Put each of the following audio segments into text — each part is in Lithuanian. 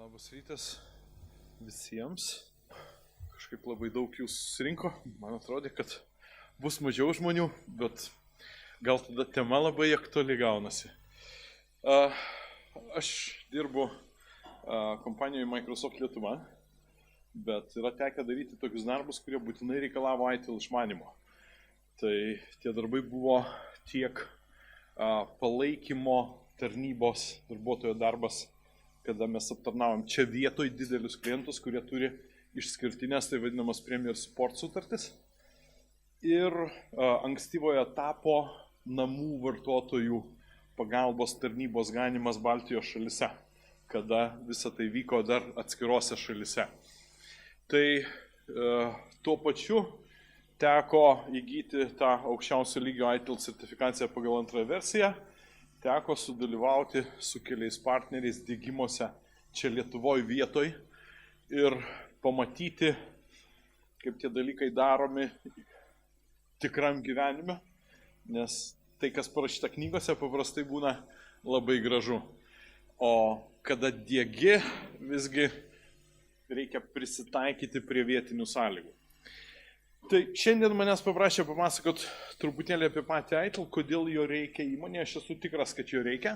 Labas rytas visiems. Kažkaip labai daug jų susirinko. Man atrodė, kad bus mažiau žmonių, bet gal tada tema labai aktuali gaunasi. Aš dirbu kompanijoje Microsoft Lietuva, bet yra tekę daryti tokius darbus, kurie būtinai reikalavo ITIL išmanimo. Tai tie darbai buvo tiek palaikymo tarnybos darbuotojo darbas, kada mes aptarnavom čia vietoj didelius klientus, kurie turi išskirtinės, tai vadinamas Premier Support sutartis. Ir ankstyvojo etapo namų vartotojų pagalbos tarnybos ganimas Baltijos šalise, kada visa tai vyko dar atskirose šalise. Tai tuo pačiu teko įgyti tą aukščiausio lygio ITIL sertifikaciją pagal antrąją versiją, teko sudalyvauti su keliais partneriais diegimuose čia Lietuvoje vietoj ir pamatyti, kaip tie dalykai daromi tikram gyvenime, nes tai, kas parašyta knygose, paprastai būna labai gražu. O kada diegi, visgi reikia prisitaikyti prie vietinių sąlygų. Tai šiandien manęs paprašė papasakot truputėlį apie patį ITIL, kodėl jo reikia įmonėje. Aš esu tikras, kad jo reikia.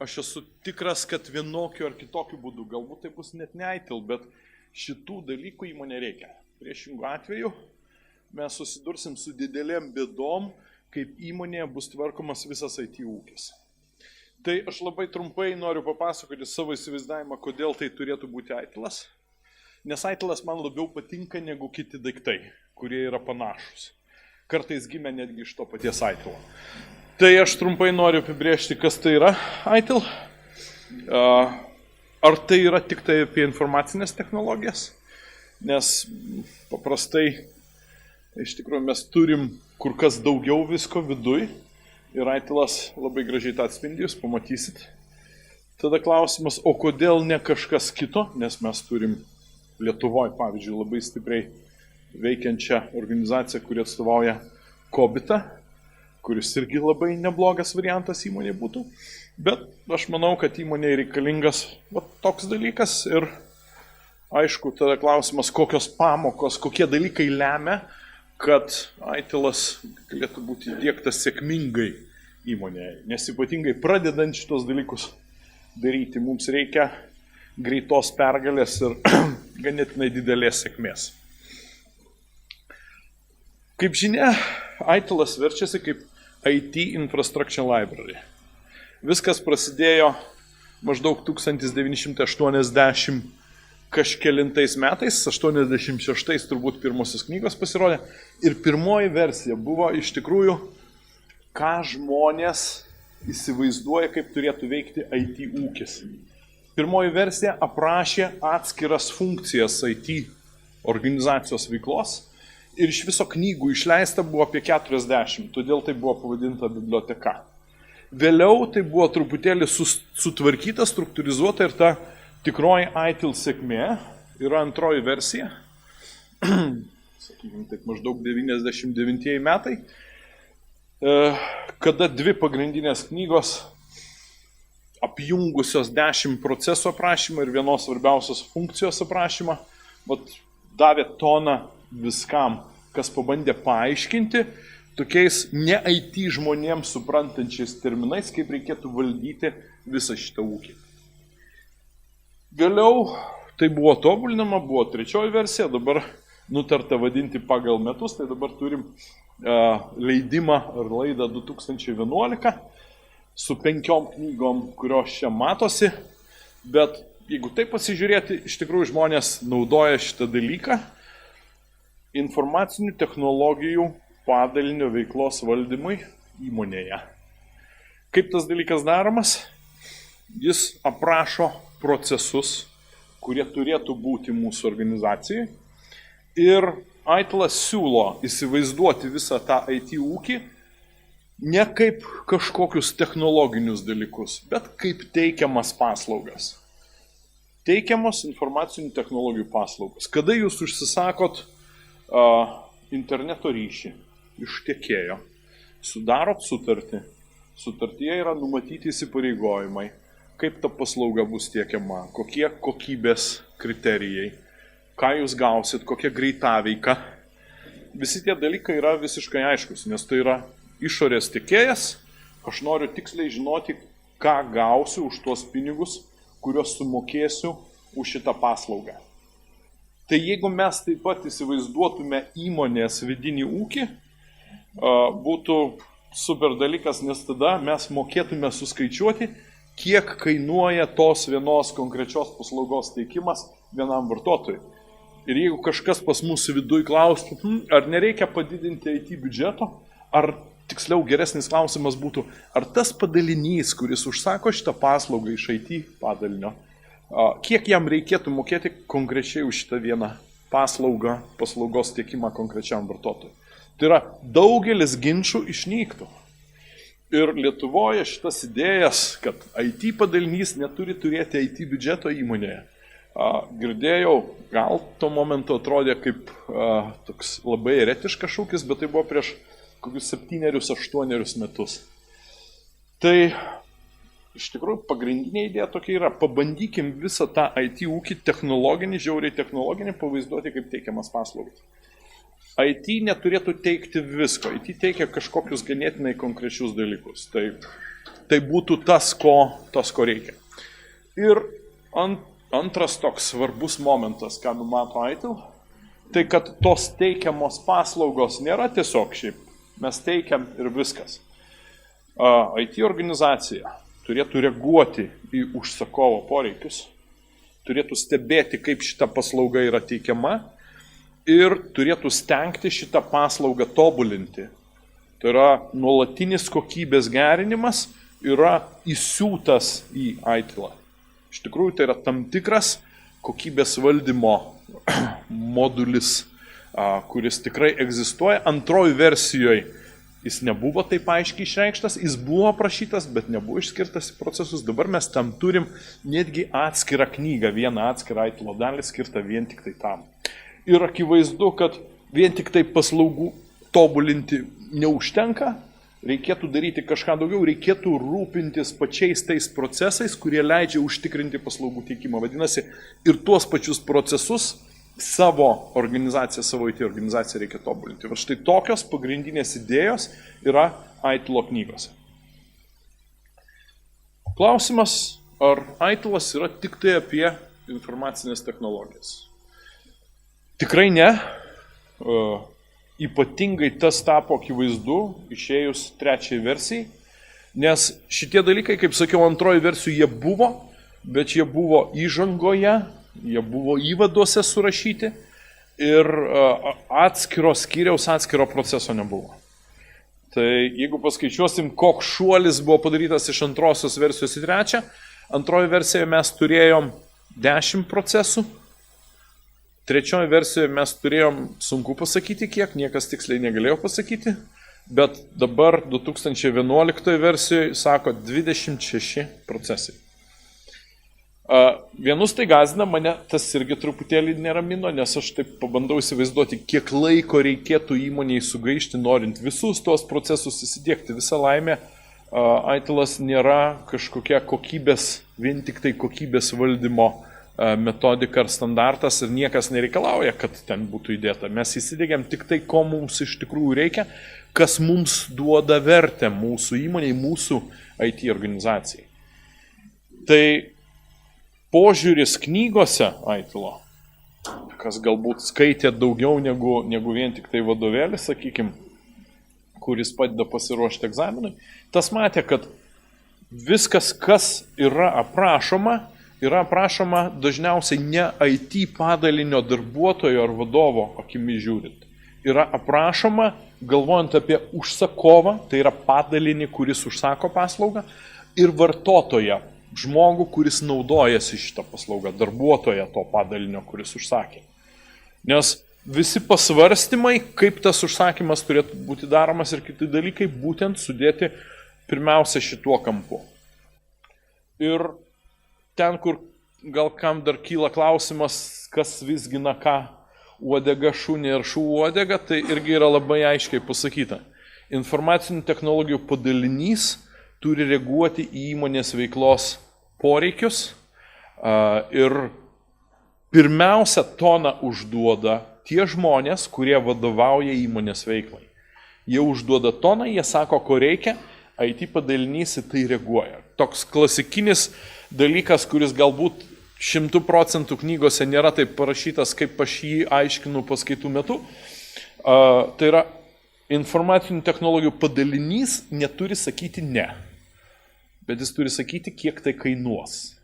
Aš esu tikras, kad vienokiu ar kitokiu būdu, galbūt tai bus net ne ITIL, bet šitų dalykų įmonė reikia. Priešingų atveju mes susidursim su didelėm bėdom, kaip įmonėje bus tvarkomas visas IT ūkis. Tai aš labai trumpai noriu papasakoti savo įsivaizdavimą, kodėl tai turėtų būti ITILas. Nes ITILas man labiau patinka negu kiti daiktai, kurie yra panašus. Kartais gimė netgi iš to paties ITILo. Tai aš trumpai noriu apibrėžti, kas tai yra ITIL. Ar tai yra tik tai apie informacinės technologijas? Nes paprastai, iš tikrųjų, mes turim kur kas daugiau visko viduj. Ir ITILas labai gražiai tą atspindi, jūs pamatysit. Tada klausimas, o kodėl ne kažkas kito? Nes mes turim Lietuvoje, pavyzdžiui, labai stipriai veikiančią organizaciją, kuri atstovauja Kobitą, kuris irgi labai neblogas variantas įmonė būtų. Bet aš manau, kad įmonė reikalingas toks dalykas ir aišku, tada klausimas, kokios pamokos, kokie dalykai lemia, kad ITILas galėtų būti įdiegtas sėkmingai įmonėje. Nes ypatingai pradedant šitos dalykus daryti, mums reikia greitos pergalės ir ganėtinai didelės sėkmės. Kaip žinia, ITILas verčiasi kaip IT Infrastructure Library. Viskas prasidėjo maždaug 1980 kažkelintais metais, 86 turbūt pirmosios knygos pasirodė. Ir pirmoji versija buvo iš tikrųjų, ką žmonės įsivaizduoja, kaip turėtų veikti IT ūkis. Pirmoji versija aprašė atskiras funkcijas IT organizacijos veiklos ir iš viso knygų išleista buvo apie 40, todėl tai buvo pavadinta biblioteka. Vėliau tai buvo truputėlį sutvarkyta, struktūrizuota ir ta tikroji ITIL sėkmė yra antroji versija, sakykime, taip maždaug 99 metai, kada dvi pagrindinės knygos apjungusios 10 procesų aprašymą ir vienos svarbiausios funkcijos aprašymą, davė toną viskam, kas pabandė paaiškinti tokiais ne IT žmonėms suprantančiais terminais, kaip reikėtų valdyti visą šitą ūkį. Vėliau tai buvo tobulinama, buvo trečioji versija, dabar nutarta vadinti pagal metus, tai dabar turim leidimą ar laidą 2011, su 5 knygom, kurios čia matosi, bet jeigu taip pasižiūrėti, iš tikrųjų žmonės naudoja šitą dalyką informacinių technologijų padalinio veiklos valdymui įmonėje. Kaip tas dalykas daromas? Jis aprašo procesus, kurie turėtų būti mūsų organizacijai ir ITILas siūlo įsivaizduoti visą tą IT ūkį ne kaip kažkokius technologinius dalykus, bet kaip teikiamas paslaugas. Teikiamos informacinių technologijų paslaugas. Kada jūs užsisakot interneto ryšį iš tiekėjo, sudarot sutartį, sutartyje yra numatyti įsipareigojimai, kaip ta paslauga bus tiekiama, kokie kokybės kriterijai, ką jūs gausit, kokia greitaveika. Visi tie dalykai yra visiškai aiškus, nes tai yra išorės tiekėjas, aš noriu tiksliai žinoti, ką gausiu už tuos pinigus, kuriuos sumokėsiu už šitą paslaugą. Tai jeigu mes taip pat įsivaizduotume įmonės vidinį ūkį, būtų super dalykas, nes tada mes mokėtume suskaičiuoti, kiek kainuoja tos vienos konkrečios paslaugos teikimas vienam vartotojui. Ir jeigu kažkas pas mūsų viduj klaustų, ar nereikia padidinti IT biudžeto, ar tiksliau geresnis klausimas būtų, ar tas padalinys, kuris užsako šitą paslaugą iš IT padalinio, kiek jam reikėtų mokėti konkrečiai už šitą vieną paslaugą, paslaugos tiekimą konkrečiam vartotojui. Tai yra, daugelis ginčių išnyktų. Ir Lietuvoje šitas idėjas, kad IT padalinys neturi turėti IT biudžeto įmonėje, girdėjau, gal tuo momentu atrodė kaip toks labai eretiškas šūkis, bet tai buvo prieš kokius 7-8 metus. Tai iš tikrųjų pagrindinė idėja tokia yra, pabandykim visą tą IT ūkį technologinį, žiauriai technologinį pavaizduoti kaip teikiamas paslaugas. IT neturėtų teikti visko, IT teikia kažkokius ganėtinai konkrečius dalykus. Tai būtų tas, ko reikia. Ir antras toks svarbus momentas, ką numato ITIL, tai kad tos teikiamos paslaugos nėra tiesiog šiaip, mes teikiam ir viskas. IT organizacija turėtų reaguoti į užsakovo poreikius, turėtų stebėti, kaip šita paslauga yra teikiama ir turėtų stengti šitą paslaugą tobulinti. Tai yra nuolatinis kokybės gerinimas yra įsiūtas į ITIL. Iš tikrųjų, tai yra tam tikras kokybės valdymo modulis, kuris tikrai egzistuoja. Antroji versijoje jis nebuvo taip aiškiai išreikštas, jis buvo aprašytas, bet nebuvo išskirtas į procesus. Dabar mes tam turim netgi atskirą knygą, vieną atskirą ITIL dalį skirtą vien tik tai tam. Ir akivaizdu, kad vien tik tai paslaugų tobulinti neužtenka, reikėtų daryti kažką daugiau, reikėtų rūpintis pačiais tais procesais, kurie leidžia užtikrinti paslaugų teikimą. Vadinasi, ir tuos pačius procesus savo organizaciją, savo IT organizaciją reikia tobulinti. Ir štai tokios pagrindinės idėjos yra ITIL knygose. Klausimas, ar ITILas yra tik tai apie informacinės technologijas? Tikrai ne. Ypatingai tas tapo akivaizdu išėjus trečiai versijai, nes šitie dalykai, kaip sakiau, antroji versijų jie buvo, bet jie buvo įžangoje, jie buvo įvaduose surašyti ir atskiro skyriaus, atskiro proceso nebuvo. Tai jeigu paskaičiuosim, koks šuolis buvo padarytas iš antrosios versijos į trečią, antroji versijoje mes turėjom 10 procesų, trečioje versijoje mes turėjom, sunku pasakyti kiek, niekas tiksliai negalėjo pasakyti, bet dabar 2011 versijoje sako 26 procesai. Vienus tai gąsdina, mane tas irgi truputėlį neramino, nes aš taip pabandau įsivaizduoti, kiek laiko reikėtų įmoniai sugaišti, norint visus tos procesus įsidiegti. Visa laimė, ITILas nėra kažkokia kokybės, vien tik tai kokybės valdymo metodika ar standartas ir niekas nereikalauja, kad ten būtų įdėta. Mes įsidėgiam tik tai, ko mums iš tikrųjų reikia, kas mums duoda vertę mūsų įmoniai, mūsų IT organizacijai. Tai požiūris knygose ITILo, kas galbūt skaitė daugiau negu vien tik tai vadovėlis, sakykime, kuris padeda pasiruošti egzaminui, tas matė, kad viskas, kas yra aprašoma dažniausiai ne IT padalinio darbuotojo ar vadovo akimi žiūrint. Yra aprašoma, galvojant apie užsakovą, tai yra padalinį, kuris užsako paslaugą, ir vartotoją, žmogų, kuris naudojasi šitą paslaugą, darbuotoją to padalinio, kuris užsakė. Nes visi pasvarstymai, kaip tas užsakymas turėtų būti daromas ir kiti dalykai, būtent sudėti pirmiausia šituo kampu. Ir ten, kur gal kam dar kyla klausimas, kas visgina ką, uodega šunį ir šų uodega, tai irgi yra labai aiškiai pasakyta. Informacinių technologijų padalinys turi reaguoti į įmonės veiklos poreikius ir pirmiausia toną užduoda tie žmonės, kurie vadovauja įmonės veiklai. Jie užduoda toną, jie sako, ko reikia, IT padalinys į tai reaguoja. Toks klasikinis dalykas, kuris galbūt 100% knygose nėra taip parašytas, kaip aš jį aiškinu paskaitų metu, tai yra informacinių technologijų padalinys neturi sakyti ne, bet jis turi sakyti, kiek tai kainuos.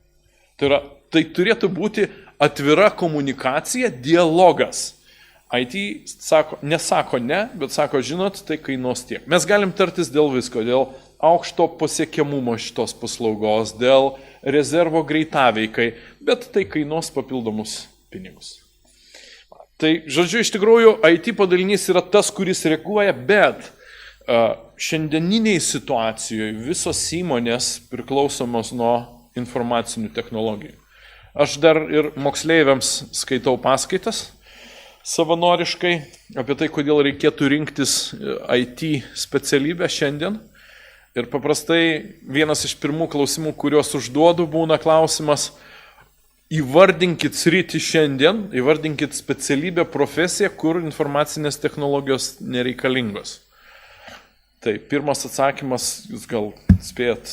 Tai turėtų būti atvira komunikacija, dialogas. IT nesako ne, bet sako, žinot, tai kainuos tiek. Mes galim tartis dėl visko, dėl aukšto pasiekiamumo šitos paslaugos, dėl rezervo greitaveikai, bet tai kainuos papildomus pinigus. Tai, žodžiu, iš tikrųjų, IT padalinys yra tas, kuris reaguoja, bet šiandieniniai situacijoje visos įmonės priklausomos nuo informacinių technologijų. Aš dar ir moksleiviams skaitau paskaitas savanoriškai apie tai, kodėl reikėtų rinktis IT specialybę šiandien. Ir paprastai vienas iš pirmų klausimų, kuriuos užduodu, būna klausimas, įvardinkit sritį šiandien, įvardinkit specialybę, profesiją, kur informacinės technologijos nereikalingos. Tai pirmas atsakymas, jūs gal spėjat,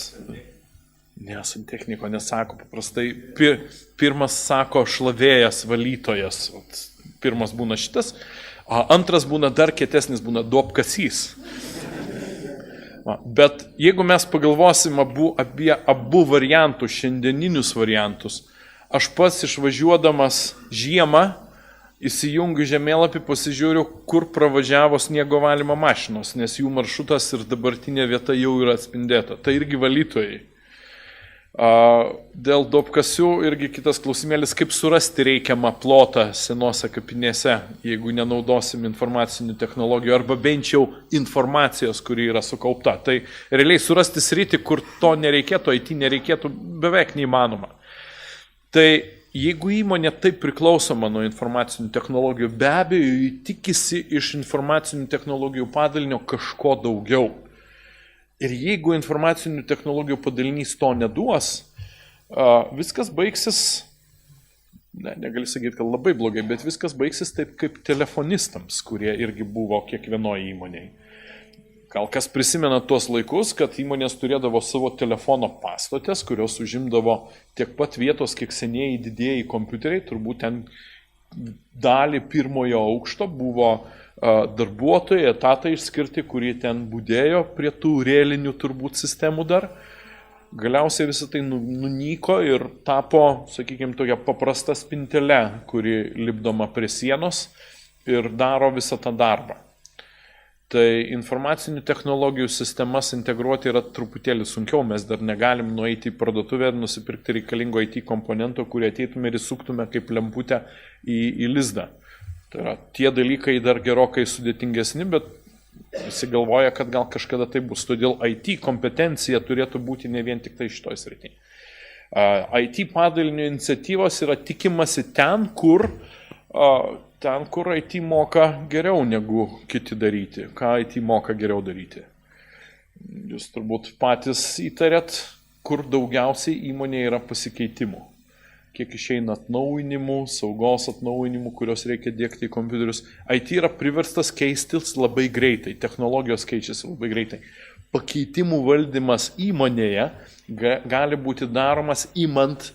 santechniko nesako, paprastai pirmas sako šlavėjas, valytojas, pirmas būna šitas, antras būna dar kietesnis, būna duobkasys. Bet jeigu mes pagalvosim apie abu variantus, šiandieninius variantus, aš pats išvažiuodamas žiemą įsijungiu žemėlapį, pasižiūriu, kur pravažiavo sniego valymo mašinos, nes jų maršrutas ir dabartinė vieta jau yra atspindėta. Tai irgi valytojai. Dėl duobkasių irgi kitas klausimėlis, kaip surasti reikiamą plotą senose kapinėse, jeigu nenaudosim informacinių technologijų arba bent jau informacijos, kuri yra sukaupta. Tai realiai surasti sritį, kur to nereikėtų, IT nereikėtų, beveik neįmanoma. Tai jeigu įmonė taip priklausoma nuo informacinių technologijų, be abejo, jį tikisi iš informacinių technologijų padalinio kažko daugiau. Ir jeigu informacinių technologijų padalinys to neduos, viskas baigsis, negali sakyti, kad labai blogai, bet viskas baigsis taip kaip telefonistams, kurie irgi buvo kiekvienoje įmonėje. Gal kas prisimena tuos laikus, kad įmonės turėdavo savo telefono pastotės, kurios užimdavo tiek pat vietos, kiek senieji didieji kompiuteriai, turbūt ten dalį pirmojo aukšto buvo darbuotojai, etatai išskirti, kurie ten būdėjo prie tų rėlinių turbūt sistemų dar. Galiausiai visą tai nunyko ir tapo, sakykime, tokia paprasta spintelė, kuri lipdoma prie sienos ir daro visą tą darbą. Tai informacinių technologijų sistemas integruoti yra truputėlį sunkiau, mes dar negalim nueiti į parduotuvę ir nusipirkti reikalingo IT komponento, kurį ateitume ir įsuktume kaip lemputę į lizdą. Tai yra, tie dalykai dar gerokai sudėtingesni, bet visi galvoja, kad gal kažkada tai bus. Todėl IT kompetencija turėtų būti ne vien tik tai šitoj srityje. IT padalinio iniciatyvos yra tikimasi ten, kur IT moka geriau negu kiti daryti. Ką IT moka geriau daryti? Jūs turbūt patys įtarėt, kur daugiausiai įmonėje yra pasikeitimų. Kiek išeina atnaujinimų, saugos atnaujinimų, kurios reikia dėkti į kompiuterius. IT yra priverstas keistis labai greitai, technologijos keičiasi labai greitai. Pakeitimų valdymas įmonėje gali būti daromas imant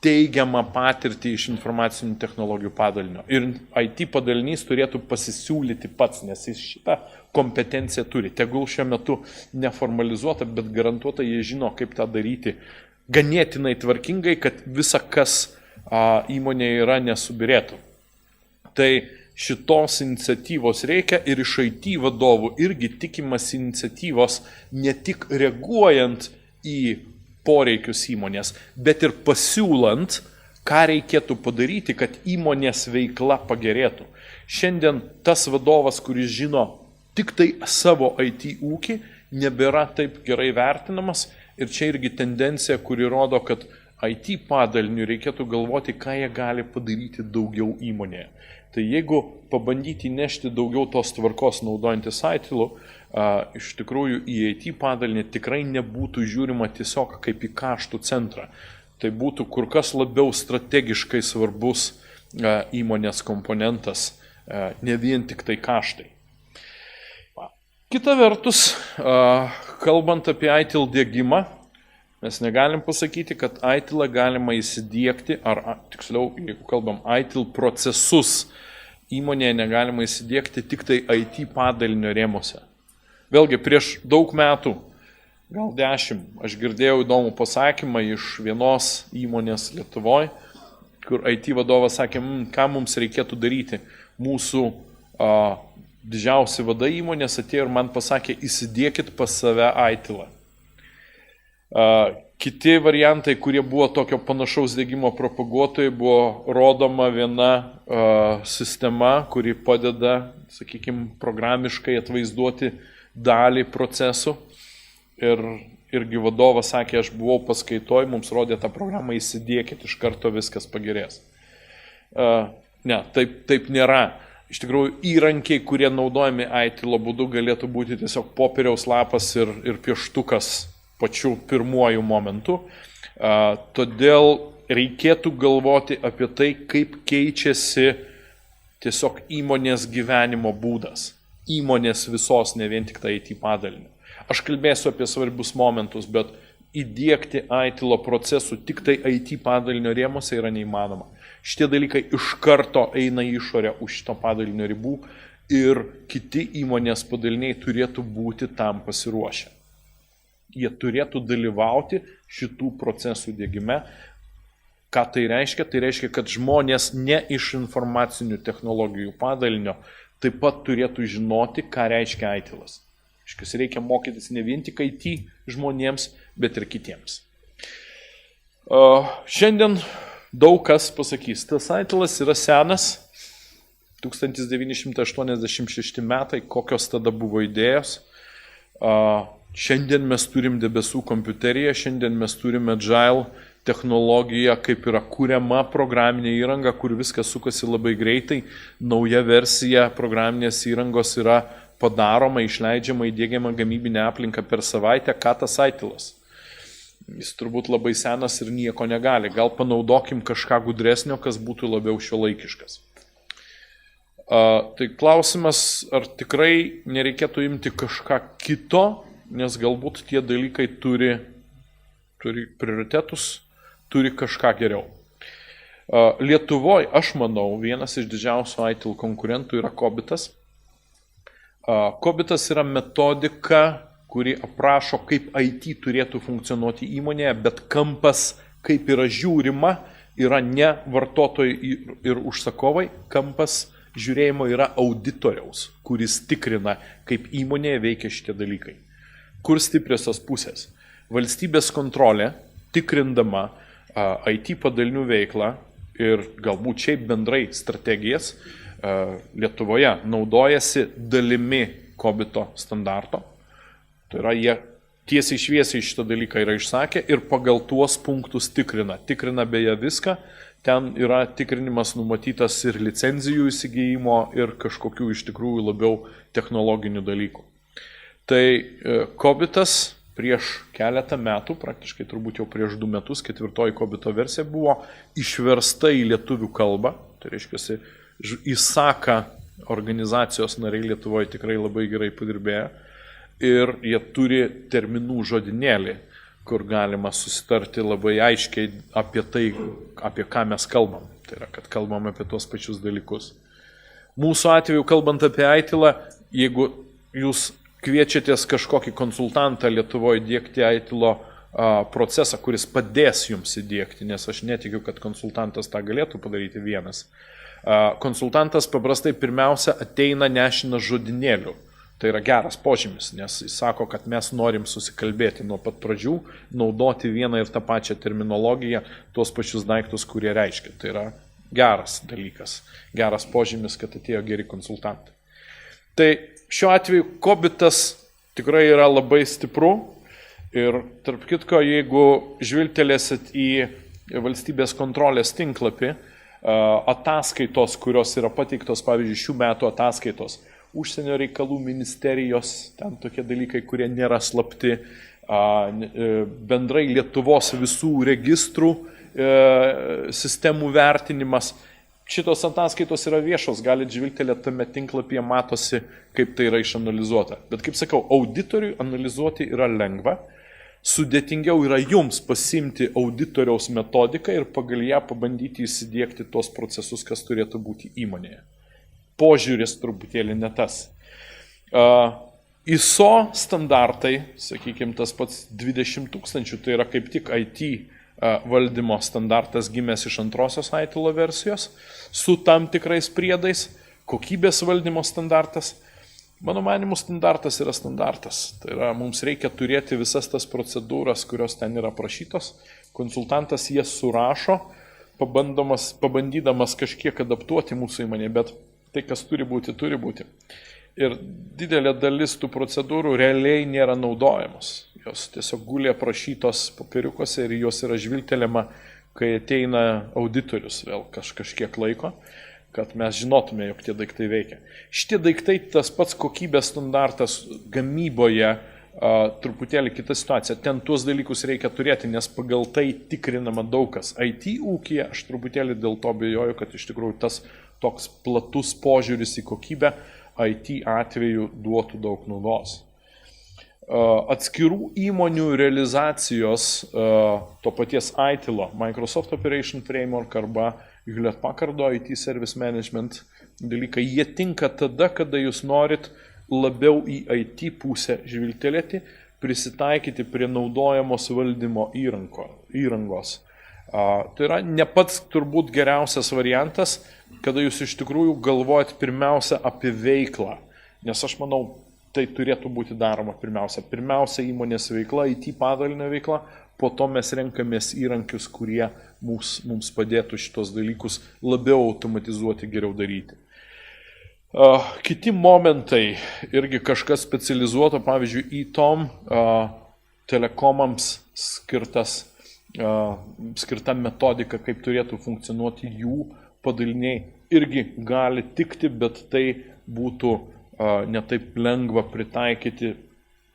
teigiamą patirtį iš informacinių technologijų padalinio. Ir IT padalinys turėtų pasisiūlyti pats, nes jis šitą kompetenciją turi. Tegul šiuo metu neformalizuota, bet garantuota jie žino, kaip tą daryti ganėtinai tvarkingai, kad visa, kas įmonėje yra, nesubirėtų. Tai šitos iniciatyvos reikia ir iš IT vadovų irgi tikimas iniciatyvos ne tik reaguojant į poreikius įmonės, bet ir pasiūlant, ką reikėtų padaryti, kad įmonės veikla pagerėtų. Šiandien tas vadovas, kuris žino tik tai savo IT ūkį, nebėra taip gerai vertinamas. Ir čia irgi tendencija, kuri rodo, kad IT padaliniu reikėtų galvoti, ką jie gali padaryti daugiau įmonėje. Tai jeigu pabandyti nešti daugiau tos tvarkos naudojantis ITIL-u, iš tikrųjų į IT padalinį tikrai nebūtų žiūrima tiesiog kaip į kaštų centrą. tai būtų kur kas labiau strategiškai svarbus įmonės komponentas, ne vien tik tai kaštai. Kita vertus, kalbant apie ITIL dėgymą, mes negalim pasakyti, kad ITIL galima įsidiegti, ar tiksliau, jeigu kalbam ITIL procesus, įmonėje negalima įsidiegti tik tai IT padalinio rėmose. Vėlgi, prieš daug metų, gal 10, aš girdėjau įdomų pasakymą iš vienos įmonės Lietuvoje, kur IT vadovas sakė, ką mums reikėtų daryti. Mūsų didžiausi vadai įmonės atėjo ir man pasakė, įsidiekit pas save ITIL-ą. Kiti variantai, kurie buvo tokio panašaus dėgymo propaguotojai, buvo rodoma viena sistema, kuri padeda, sakykime, programiškai atvaizduoti dalį procesų. Irgi vadovas sakė, aš buvau paskaitoj, mums rodė tą programą, įsidiekit, iš karto viskas pagerės. Ne, taip nėra. Iš tikrųjų, įrankiai, kurie naudojami ITIL būdu, galėtų būti tiesiog popieriaus lapas ir pieštukas pačiu pirmuoju momentu. Todėl reikėtų galvoti apie tai, kaip keičiasi tiesiog įmonės gyvenimo būdas. Įmonės visos, ne vien tik tai IT padalinio. Aš kalbėsiu apie svarbius momentus, bet įdiegti ITIL procesų tik tai IT padalinio rėmose yra neįmanoma. Šitie dalykai iš karto eina į išorę už šito padalinio ribų ir kiti įmonės padaliniai turėtų būti tam pasiruošę. Jie turėtų dalyvauti šitų procesų diegime. Ką tai reiškia? Tai reiškia, kad žmonės ne iš informacinių technologijų padalinio taip pat turėtų žinoti, ką reiškia ITIL-as. Reikia mokytis ne vien tik IT žmonėms, bet ir kitiems. Šiandien daug kas pasakys, tas ITIL-as yra senas, 1986 metai, kokios tada buvo idėjos. Šiandien mes turim debesų kompiuteriją, šiandien mes turime Agile technologiją, kaip yra kuriama programinė įranga, kur viskas sukasi labai greitai. Nauja versija programinės įrangos yra padaroma, išleidžiama, įdiegiama gamybinė aplinka per savaitę. Ką tas ITIL-as? Jis turbūt labai senas ir nieko negali. Gal panaudokim kažką gudresnio, kas būtų labiau šiuolaikiškas. Tai klausimas, ar tikrai nereikėtų imti kažką kito, nes galbūt tie dalykai turi prioritetus, turi kažką geriau. Lietuvoje, aš manau, vienas iš didžiausių ITIL konkurentų yra Kobitas. Kobitas yra metodika, kuri aprašo, kaip IT turėtų funkcionuoti įmonėje, bet kampas, kaip yra žiūrima, yra ne vartotojai ir užsakovai, kampas žiūrėjimo yra auditoriaus, kuris tikrina, kaip įmonėje veikia šitie dalykai. Kur stipriosios pusės? Valstybės kontrolė, tikrindama IT padalinių veiklą ir galbūt šiaip bendrai strategijas, Lietuvoje naudojasi dalimi Kobito standarto. Tai yra, jie tiesiai šviesiai šitą dalyką yra išsakę ir pagal tuos punktus tikrina. Tikrina beje viską. Ten yra tikrinimas numatytas ir licenzijų įsigijimo ir kažkokių iš tikrųjų labiau technologinių dalykų. Tai Kobitas prieš keletą metų, praktiškai turbūt jau prieš 2 metus, 4 Kobito versija buvo išversta į lietuvių kalbą. Tai reiškia, ISAKA organizacijos nariai Lietuvoje tikrai labai gerai padirbėjo. Ir jie turi terminų žodinėlį, kur galima susitarti labai aiškiai apie tai, apie ką mes kalbam. Tai yra, kad kalbam apie tuos pačius dalykus. Mūsų atveju, kalbant apie ITIL-ą, jeigu jūs kviečiatės kažkokį konsultantą Lietuvoje įdiegti ITIL-o procesą, kuris padės jums įdiegti, nes aš netikiu, kad konsultantas tą galėtų padaryti vienas. Konsultantas paprastai pirmiausia ateina nešinas žodinėlių. Tai yra geras požymis, nes jis sako, kad mes norim susikalbėti nuo pat pradžių, naudoti vieną ir tą pačią terminologiją, tuos pačius daiktus, kurie reiškia. Tai yra geras dalykas, geras požymis, kad atėjo geri konsultantai. Tai šiuo atveju Kobitas tikrai yra labai stipru ir tarp kitko, jeigu žvilgtelėsit į valstybės kontrolės tinklapį, ataskaitos, kurios yra pateiktos, pavyzdžiui, šių metų ataskaitos, užsienio reikalų ministerijos, ten tokie dalykai, kurie nėra slapti, bendrai Lietuvos visų registrų sistemų vertinimas. Šitos ataskaitos yra viešos, galite žvilgtelėti tame tinklapyje, matosi, kaip tai yra išanalizuota. Bet kaip sakau, auditoriui analizuoti yra lengva, sudėtingiau yra jums pasimti auditoriaus metodiką ir pagal ją pabandyti įsidiegti tos procesus, kas turėtų būti įmonėje. Požiūris truputėlį ne tas. ISO standartai, sakykime, tas pats 20 000, tai yra kaip tik IT valdymo standartas gimęs iš antrosios ITIL versijos, su tam tikrais priedais, kokybės valdymo standartas. Mano manimu, standartas yra standartas. Tai yra, mums reikia turėti visas tas procedūras, kurios ten yra prašytos. Konsultantas jas surašo, pabandydamas kažkiek adaptuoti mūsų įmonė, bet tai, kas turi būti, turi būti. Ir didelė dalis tų procedūrų realiai nėra naudojamos. Jos tiesiog gulė aprašytos popieriukose ir jos yra žvilgtelėma, kai ateina auditorius vėl kažkiek laiko, kad mes žinotume, jog tie daiktai veikia. Šitie daiktai, tas pats kokybės standartas gamyboje, truputėlį kita situacija. Ten tuos dalykus reikia turėti, nes pagal tai tikrinama daug kas. IT ūkyje aš truputėlį dėl to bijoju, kad iš tikrųjų tas toks platus požiūris į kokybę IT atveju duotų daug naudos. Atskirų įmonių realizacijos to paties ITIL, Microsoft Operation Framework arba Hewlett Packardo IT Service Management dalykai, jie tinka tada, kada jūs norit labiau į IT pusę žvilgtelėti, prisitaikyti prie naudojamos valdymo įrangos. Tai yra ne pats turbūt geriausias variantas, kada jūs iš tikrųjų galvojat pirmiausia apie veiklą, nes aš manau, tai turėtų būti daroma pirmiausia. Pirmiausia įmonės veikla, IT padalinio veikla, po to mes renkamės įrankius, kurie mums padėtų šitos dalykus labiau automatizuoti, geriau daryti. Kiti momentai, irgi kažkas specializuoto, pavyzdžiui, e-tom, telekomams skirta metodika, kaip turėtų funkcionuoti jų padaliniai, irgi gali tikti, bet tai būtų netaip lengva pritaikyti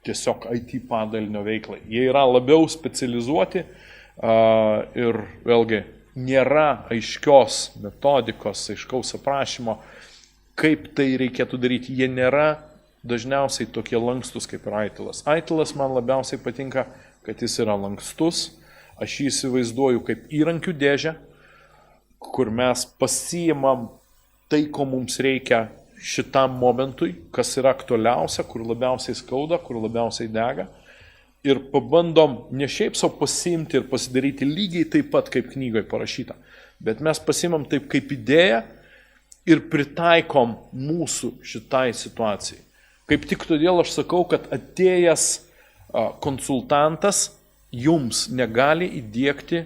tiesiog IT padalinio veiklai. Jie yra labiau specializuoti ir vėlgi nėra aiškios metodikos, aiškaus aprašymo, kaip tai reikėtų daryti. Jie nėra dažniausiai tokie lankstus kaip ir ITIL-as. ITIL-as man labiausiai patinka, kad jis yra lankstus. Aš jį įsivaizduoju kaip įrankių dėžę, kur mes pasiimam tai, ko mums reikia šitam momentui, kas yra aktualiausia, kur labiausiai skauda, kur labiausiai dega. Ir pabandom ne šiaip savo pasiimti ir pasidaryti lygiai taip pat, kaip knygoje parašyta, bet mes pasiimam taip kaip idėją ir pritaikom mūsų šitai situacijai. Kaip tik todėl aš sakau, kad atėjęs konsultantas jums negali įdiegti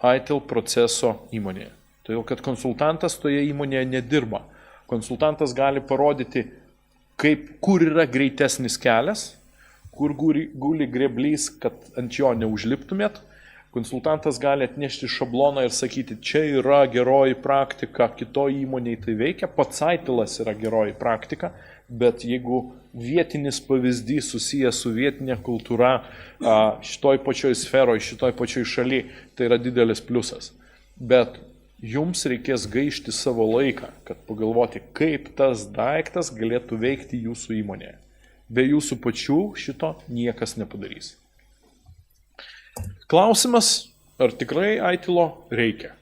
ITIL proceso įmonėje. Todėl, kad konsultantas toje įmonėje nedirba. Konsultantas gali parodyti, kur yra greitesnis kelias, kur guli greblys, kad ant jo neužliptumėt. Konsultantas gali atnešti šabloną ir sakyti, čia yra geroji praktika, kitoj įmonėje tai veikia, pats ITIL-as yra geroji praktika, bet jeigu vietinis pavyzdys susijęs su vietinė kultūra šitoj pačioj sferoj, šitoj pačioj šaly, tai yra didelis pliusas. Bet jums reikės gaišti savo laiką, kad pagalvoti, kaip tas daiktas galėtų veikti jūsų įmonėje. Be jūsų pačių šito niekas nepadarys. Klausimas, ar tikrai ITIL-o reikia?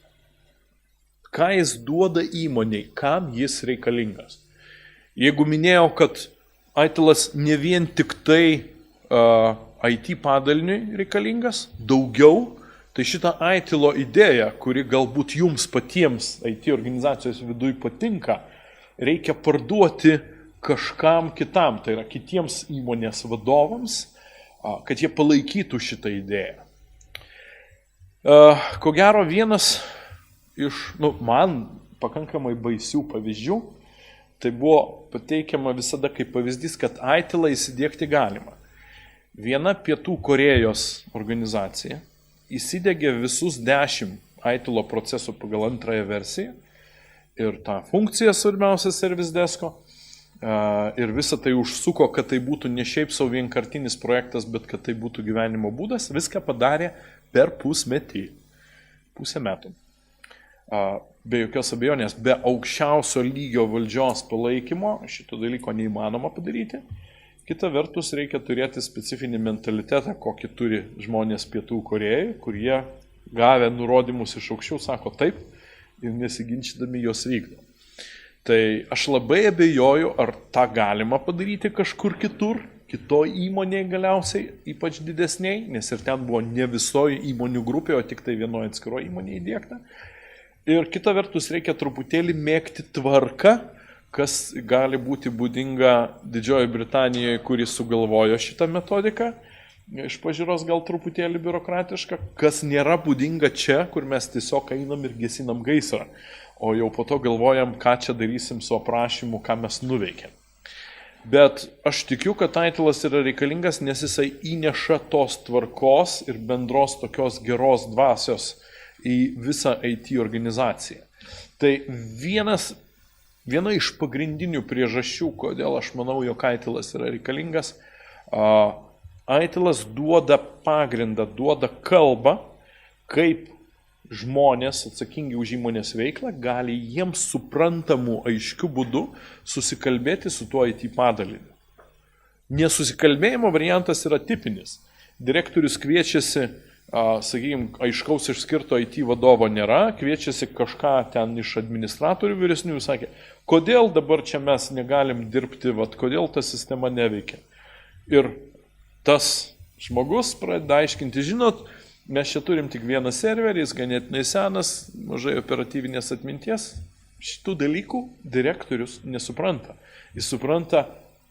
Ką jis duoda įmoniai, kam jis reikalingas? Jeigu minėjau, kad ITIL-as ne vien tik tai IT padaliniui reikalingas, daugiau, tai šitą ITIL-o idėją, kuri galbūt jums patiems IT organizacijos viduje patinka, reikia parduoti kažkam kitam, tai yra kitiems įmonės vadovams, kad jie palaikytų šitą idėją. Ko gero vienas iš, man pakankamai baisių pavyzdžių, tai buvo pateikiama visada kaip pavyzdys, kad ITIL-ą įsidiegti galima. Viena Pietų Korėjos organizacija įsidegė visus 10 ITIL-o procesų pagal antrąją versiją ir tą funkciją svarbiausia Service Desko ir visą tai užsuko, kad tai būtų ne šiaip savo vienkartinis projektas, bet kad tai būtų gyvenimo būdas, viską padarė per pusmetį, pusę metų. Be jokios abejonės, be aukščiausio lygio valdžios palaikymo šito dalyko neįmanoma padaryti. Kita vertus, reikia turėti specifinį mentalitetą, kokį turi žmonės Pietų Korėjoje, kurie gavę nurodymus iš aukščiau sako taip ir nesiginčydami jos vykdo. Tai aš labai abejoju, ar tą galima padaryti kažkur kitur, kitoj įmonėje galiausiai, ypač didesniai, nes ir ten buvo ne visoji įmonių grupė, o tik tai vienoje atskiroje įmonėje įdėkta. Ir kita vertus, reikia truputėlį mėgti tvarką, kas gali būti būdinga Didžiojoje Britanijoje, kuri sugalvojo šitą metodiką, iš pažiūros gal truputėlį biurokratiška, kas nėra būdinga čia, kur mes tiesiog einam ir gesinam gaisrą, o jau po to galvojam, ką čia darysim su aprašymu, ką mes nuveikėm. Bet aš tikiu, kad titlas yra reikalingas, nes jisai įneša tos tvarkos ir bendros tokios geros dvasios į visą IT organizaciją. Tai viena iš pagrindinių priežasčių, kodėl aš manau, jog titlas yra reikalingas, titlas duoda pagrindą, duoda kalbą, kaip žmonės atsakingi už įmonės veiklą gali jiems suprantamų aiškių būdų susikalbėti su tuo IT padaliniu. Nesusikalbėjimo variantas yra tipinis. Direktorius kviečiasi, sakykime, aiškaus išskirto IT vadovo nėra, kviečiasi kažką ten iš administratorių vyresnių ir sakė, kodėl dabar čia mes negalim dirbti, kodėl ta sistema neveikia. Ir tas žmogus pradeda aiškinti, žinot, mes čia turim tik vieną serverį, jis ganėtinai senas, mažai operatyvinės atminties. Šitų dalykų direktorius nesupranta. Jis supranta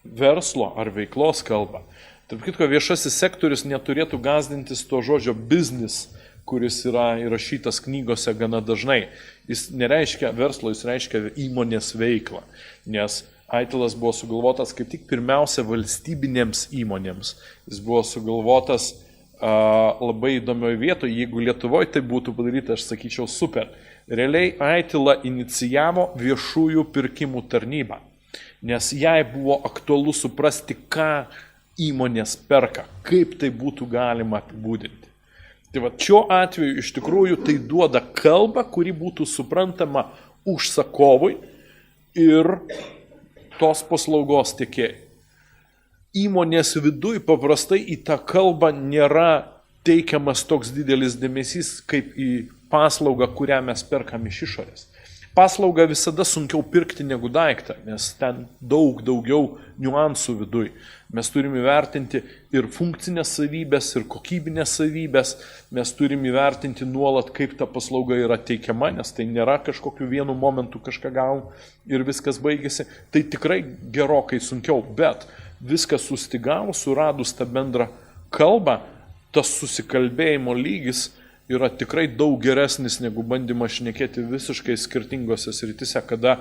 verslo ar veiklos kalbą. Tarp kitko, viešasis sektorius neturėtų gąsdintis to žodžio business, kuris yra įrašytas knygose gana dažnai. Jis nereiškia verslo, jis reiškia įmonės veiklą, nes titlas buvo sugalvotas kaip tik pirmiausia valstybinėms įmonėms. Jis buvo sugalvotas labai įdomioje vietoje, jeigu Lietuvoje tai būtų padaryta, aš sakyčiau, super. Realiai titla inicijavo viešųjų pirkimų tarnybą, nes jai buvo aktualu suprasti, ką įmonės perka, kaip tai būtų galima apibūdinti. Tai va, šiuo atveju iš tikrųjų tai duoda kalbą, kuri būtų suprantama užsakovui ir tos paslaugos tiekėjai. Įmonės viduj paprastai į tą kalbą nėra teikiamas toks didelis dėmesys kaip į paslaugą, kurią mes perkam iš išorės. Paslaugą visada sunkiau pirkti negu daiktą, nes ten daug daugiau niuansų viduj. Mes turime įvertinti ir funkcinės savybės, ir kokybinės savybės, mes turime įvertinti nuolat, kaip ta paslauga yra teikiama, nes tai nėra kažkokiu vienu momentu kažką gavom ir viskas baigėsi. Tai tikrai gerokai sunkiau, bet viskas sustigavus, suradus tą bendrą kalbą, tas susikalbėjimo lygis yra tikrai daug geresnis negu bandymas šnekėti visiškai skirtingose sritise, kada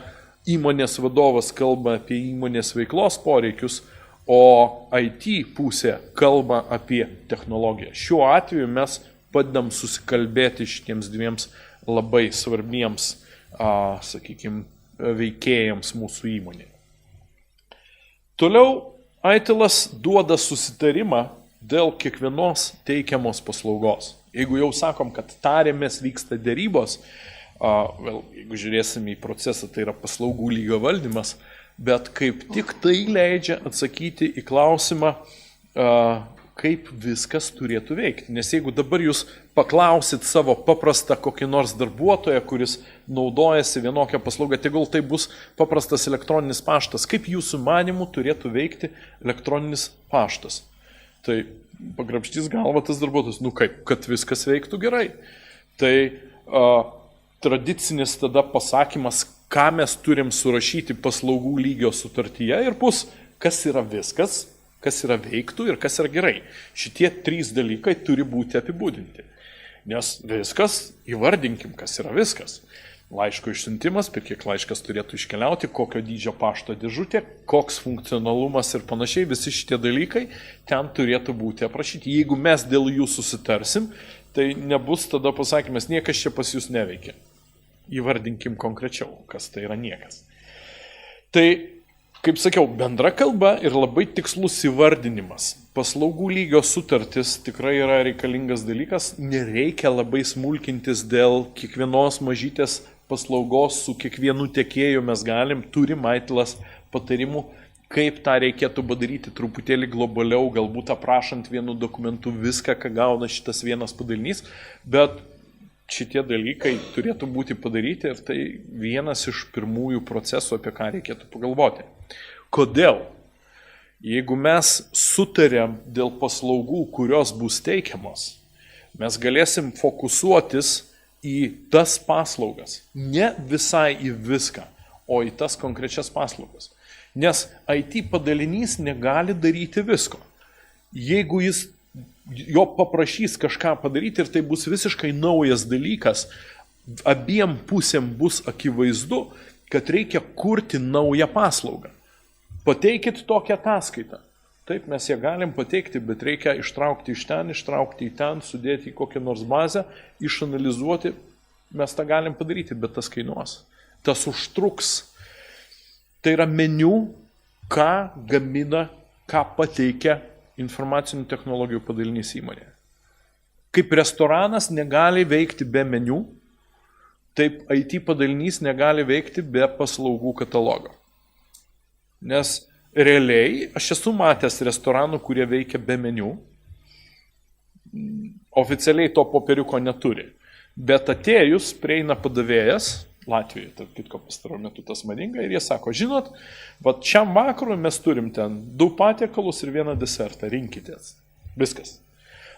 įmonės vadovas kalba apie įmonės veiklos poreikius, o IT pusė kalba apie technologiją. Šiuo atveju mes padedam susikalbėti šitiems dviems labai svarbiems, sakykime, veikėjams mūsų įmonėje. Toliau, titlas duoda susitarimą dėl kiekvienos teikiamos paslaugos. Jeigu jau sakom, kad tarėmės vyksta dėrybos, jeigu žiūrėsim į procesą, tai yra paslaugų lygio valdymas, bet kaip tik tai leidžia atsakyti į klausimą, kaip viskas turėtų veikti. Nes jeigu dabar jūs paklausit savo paprastą kokį nors darbuotoją, kuris naudojasi vienokią paslaugą, tegul tai bus paprastas elektroninis paštas, kaip jūsų manimų turėtų veikti elektroninis paštas. Tai pagrabštys galva tas darbuotojas, kaip, kad viskas veiktų gerai. Tai tradicinis tada pasakymas, ką mes turim surašyti paslaugų lygio sutartyje ir bus, kas yra viskas, kas yra veiktų ir kas yra gerai. Šitie trys dalykai turi būti apibūdinti. Nes viskas, įvardinkim, kas yra viskas. Laiško išsiuntimas, per kiek laiškas turėtų iškeliauti, kokio dydžio pašto dėžutė, koks funkcionalumas ir panašiai, visi šitie dalykai ten turėtų būti aprašyti. Jeigu mes dėl jų susitarsim, tai nebus tada pasakymas, niekas čia pas jūs neveikia. Įvardinkim konkrečiau, kas tai yra niekas. Tai Kaip sakiau, bendra kalba ir labai tikslus įvardinimas. Paslaugų lygio sutartis tikrai yra reikalingas dalykas, nereikia labai smulkintis dėl kiekvienos mažytės paslaugos su kiekvienu tiekėju mes turim Aitilas patarimų, kaip tą reikėtų padaryti truputėlį globaliau, galbūt aprašant vienu dokumentu viską, ką gauna šitas vienas padalinys, bet šitie dalykai turėtų būti padaryti ir tai vienas iš pirmųjų procesų, apie ką reikėtų pagalvoti. Kodėl? Jeigu mes sutarėm dėl paslaugų, kurios bus teikiamos, mes galėsim fokusuotis į tas paslaugas, ne visai į viską, o į tas konkrečias paslaugas. Nes IT padalinys negali daryti visko. Jeigu jo paprašys kažką padaryti ir tai bus visiškai naujas dalykas, abiem pusėm bus akivaizdu, kad reikia kurti naują paslaugą. Pateikit tokią ataskaitą. Taip, mes ją galim pateikti, bet reikia ištraukti iš ten, ištraukti į ten, sudėti į kokią nors bazę, išanalizuoti. Mes tą galim padaryti, bet tas kainuos. Tas užtruks. Tai yra meniu, ką gamina, ką pateikia informacinių technologijų padalinys įmonė. Kaip restoranas negali veikti be meniu, taip IT padalinys negali veikti be paslaugų katalogo. Nes realiai aš esu matęs restoranų, kurie veikia be meniu, oficialiai to popieriuko neturi. Bet atėjus prieina padavėjas, Latvijoje, tarp kitko pastaruoju metu tas madinga, ir jie sako, žinot, vat šiam vakarui mes turim ten 2 patiekalus ir 1 desertą, rinkitės. Viskas.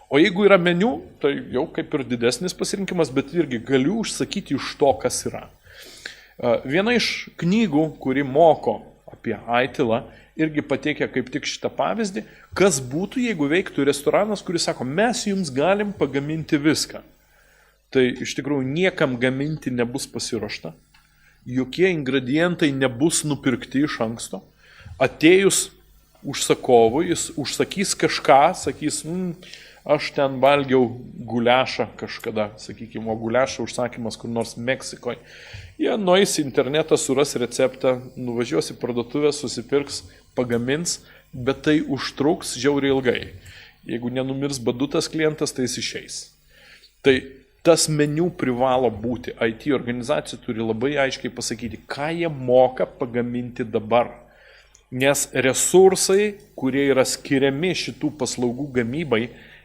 O jeigu yra meniu, tai jau kaip ir didesnis pasirinkimas, bet irgi galiu užsakyti iš to, kas yra. Viena iš knygų, kuri moko apie Aitilą, irgi pateikia kaip tik šitą pavyzdį, kas būtų, jeigu veiktų restoranas, kuris sako, mes jums galim pagaminti viską. Tai iš tikrųjų niekam gaminti nebus pasiruošta, jokie ingredientai nebus nupirkti iš anksto. Atėjus užsakovui, jis užsakys kažką, sakys, aš ten valgiau guliašą kažkada, sakykime, o guliašo užsakymas kur nors Meksikoje. Jie nueis į internetą, suras receptą, nuvažiuos į parduotuvę, susipirks, pagamins, bet tai užtruks žiauriai ilgai. Jeigu nenumirs badu tas klientas, tai jis išeis. Tai tas meniu privalo būti. IT organizacija turi labai aiškiai pasakyti, ką jie moka pagaminti dabar. Nes resursai, kurie yra skiriami šitų paslaugų gamybai,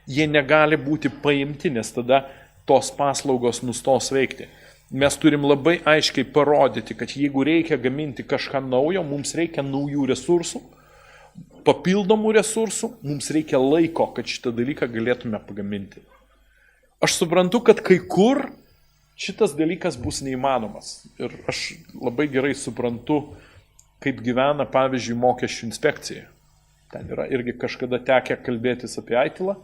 jie negali būti paimti, nes tada tos paslaugos nustos veikti. Mes turim labai aiškiai parodyti, kad jeigu reikia gaminti kažką naujo, mums reikia naujų resursų, papildomų resursų, mums reikia laiko, kad šitą dalyką galėtume pagaminti. Aš suprantu, kad kai kur šitas dalykas bus neįmanomas. Ir aš labai gerai suprantu, kaip gyvena, pavyzdžiui, mokesčių inspekcija. Ten yra irgi kažkada tekę kalbėtis apie Aitilą,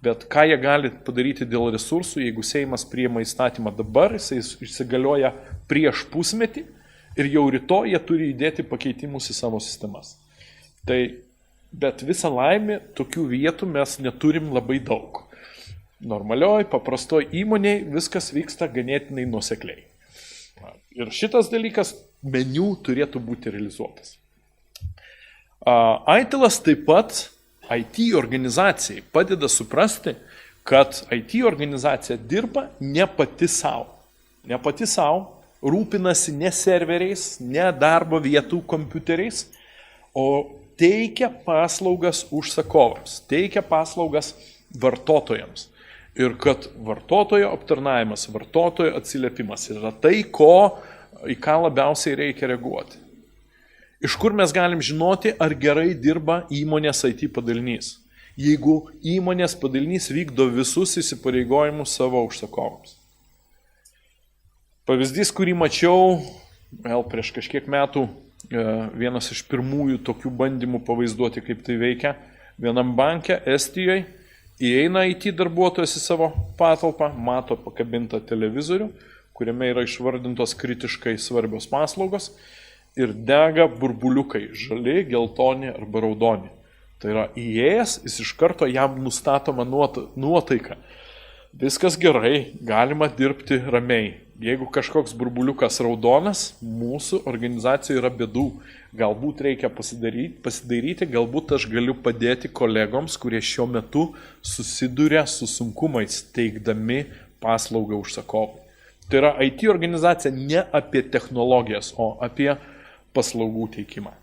bet ką jie gali padaryti dėl resursų, jeigu Seimas priima įstatymą dabar, jisai įsigalioja prieš pusmetį ir jau rytoj jie turi įdėti pakeitimus į savo sistemas. Bet visą laimę tokių vietų mes neturim labai daug. Normalioj, paprastoj įmonėj viskas vyksta ganėtinai nuosekliai. Ir šitas dalykas meniu turėtų būti realizuotas. Aitilas taip pat IT organizacijai padeda suprasti, kad IT organizacija dirba ne pati savo. Ne pati savo, rūpinasi ne serveriais, ne darbo vietų kompiuteriais, o teikia paslaugas užsakovams, teikia paslaugas vartotojams. Ir kad vartotojo aptarnavimas, vartotojo atsiliepimas yra tai, į ką labiausiai reikia reaguoti. Iš kur mes galim žinoti, ar gerai dirba įmonės IT padalinys, jeigu įmonės padalinys vykdo visus įsipareigojimus savo užsakovams. Pavyzdys, kurį mačiau prieš kažkiek metų, vienas iš pirmųjų tokių bandymų pavaizduoti, kaip tai veikia, vienam banke Estijoje. Įeina IT darbuotojas į savo patalpą, mato pakabintą televizorių, kuriame yra išvardintos kritiškai svarbios paslaugos ir dega burbuliukai, žali, geltoni arba raudoni. Tai yra įėjęs, jis iš karto jam nustatoma nuotaika. viskas gerai, galima dirbti ramiai. Jeigu kažkoks burbuliukas raudonas, mūsų organizacijoje yra bėdų. Galbūt reikia pasidaryti, galbūt aš galiu padėti kolegoms, kurie šiuo metu susiduria su sunkumais, teikdami paslaugą užsakovui. Tai yra IT organizacija ne apie technologijas, o apie paslaugų teikimą.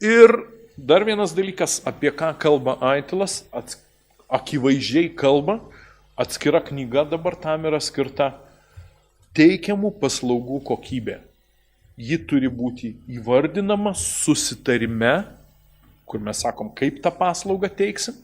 Ir dar vienas dalykas, apie ką kalba Aitilas, akivaizdžiai kalba, atskira knyga dabar tam yra skirta teikiamų paslaugų kokybė. Ji turi būti įvardinama susitarime, kur mes sakom, kaip tą paslaugą teiksim.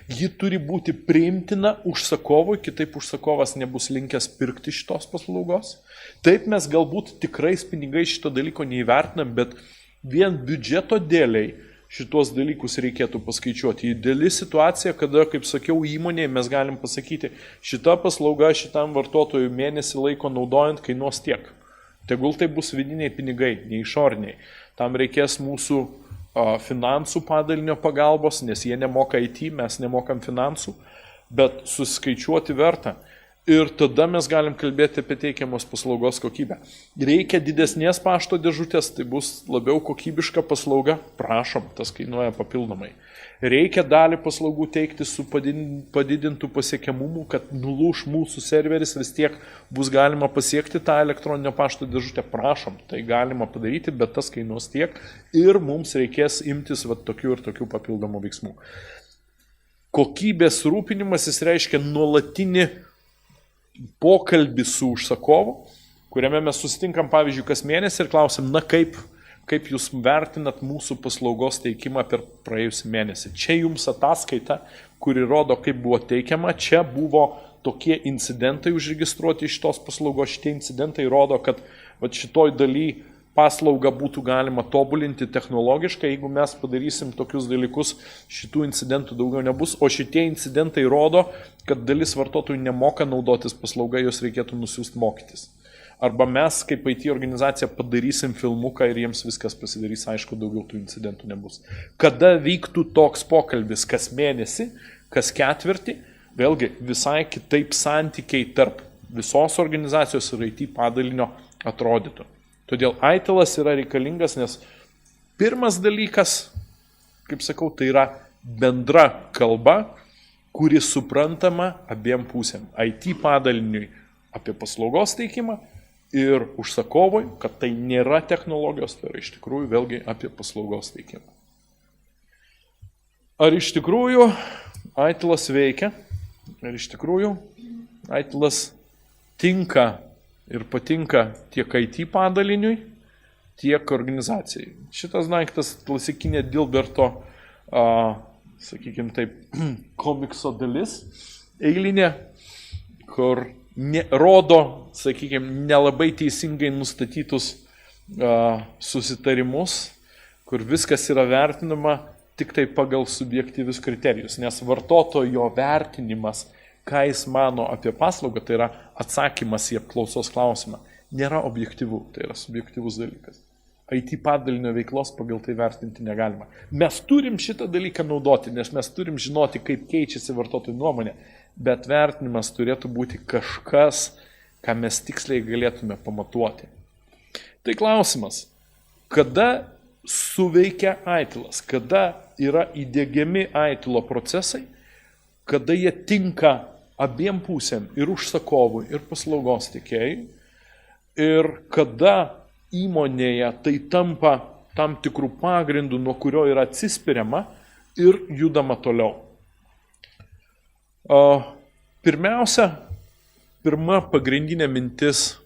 Ji turi būti priimtina užsakovui, kitaip užsakovas nebus linkęs pirkti šitos paslaugos. Taip mes galbūt tikrais pinigais šito dalyko neįvertinam, bet vien biudžeto dėliai šitos dalykus reikėtų paskaičiuoti. Ideali situacija, kada, kaip sakiau, įmonėje mes galim pasakyti, šita paslauga šitam vartotojui mėnesį laiko naudojant kainuos tiek. Tegul tai bus vidiniai pinigai, ne išoriniai. Tam reikės mūsų finansų padalinio pagalbos, nes jie nemoka IT, mes nemokam finansų, bet suskaičiuoti verta. Ir tada mes galim kalbėti apie teikiamos paslaugos kokybę. Reikia didesnės pašto dėžutės, tai bus labiau kokybiška paslauga, prašom, tas kainuoja papildomai. Reikia dalį paslaugų teikti su padidintų pasiekiamumu, kad nulūš mūsų serveris, vis tiek bus galima pasiekti tą elektroninio pašto dėžutę, prašom, tai galima padaryti, bet tas kainuos tiek ir mums reikės imtis tokių ir tokių papildomų veiksmų. Kokybės rūpinimas jis reiškia nuolatinį pokalbį su užsakovu, kuriame mes susitinkam, pavyzdžiui, kas mėnesį ir klausim, kaip jūs vertinat mūsų paslaugos teikimą per praėjusį mėnesį. Čia jums ataskaita, kuri rodo, kaip buvo teikiama, čia buvo tokie incidentai užregistruoti iš tos paslaugos, šitie incidentai rodo, kad šitoj daly paslaugą būtų galima tobulinti technologiškai, jeigu mes padarysim tokius dalykus, šitų incidentų daugiau nebus, o šitie incidentai rodo, kad dalis vartotojų nemoka naudotis paslauga, jos reikėtų nusiųsti mokytis. Arba mes, kaip IT organizacija, padarysim filmuką ir jiems viskas pasidarys, aišku, daugiau tų incidentų nebus. Kada vyktų toks pokalbis, kas mėnesį, kas ketvirtį, vėlgi visai kitaip santykiai tarp visos organizacijos ir IT padalinio atrodytų. Todėl Aitilas yra reikalingas, nes pirmas dalykas, kaip sakau, tai yra bendra kalba, kuri suprantama abiem pusėm. IT padaliniui apie paslaugos teikimą ir užsakovui, kad tai nėra technologijos, tai yra iš tikrųjų vėlgi apie paslaugos teikimą. Ar iš tikrųjų Aitilas veikia? Ar iš tikrųjų Aitilas tinka ir patinka tiek IT padaliniui, tiek organizacijai. Šitas daiktas klasikinė Dilberto, sakykime taip, komikso dalis, eilinė, kur rodo, sakykime, nelabai teisingai nustatytus susitarimus, kur viskas yra vertinama tik tai pagal subjektyvius kriterijus, nes vartotojo vertinimas, ką jis mano apie paslaugą, tai yra atsakymas į apklausos klausimą. Nėra objektyvų, tai yra subjektyvus dalykas. IT padalinio veiklos pagal tai vertinti negalima. Mes turim šitą dalyką naudoti, nes mes turim žinoti, kaip keičiasi vartotojų nuomonė, bet vertinimas turėtų būti kažkas, ką mes tiksliai galėtume pamatuoti. Tai klausimas, kada suveikia Aitilas, kada yra įdiegiami Aitilo procesai, kada jie tinka abiem pusėm, ir užsakovui, ir paslaugos tiekėjai, ir kada įmonėje tai tampa tam tikrų pagrindų, nuo kurio yra atsispiriama ir judama toliau. Pirmiausia, pirma pagrindinė mintis,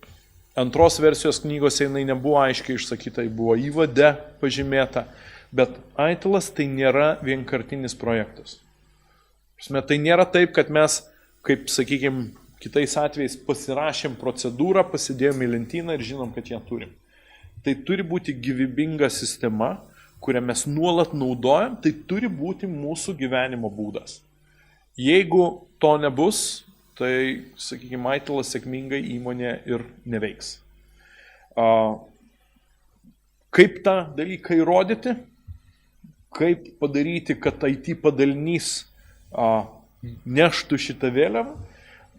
antros versijos knygose jinai nebuvo aiškiai išsakyta, buvo įvade pažymėta, bet Aitilas tai nėra vienkartinis projektas. Tai nėra taip, kad mes, kaip, sakykime, kitais atvejais pasirašėm procedūrą, pasidėjom į lentyną ir žinom, kad ją turim. Tai turi būti gyvybinga sistema, kurią mes nuolat naudojam, tai turi būti mūsų gyvenimo būdas. Jeigu to nebus, tai, sakykime, Aitilas sėkmingai įmonė ir neveiks. Kaip tą dalyką įrodyti? Kaip padaryti, kad IT padalinys neštų šitą vėliavą?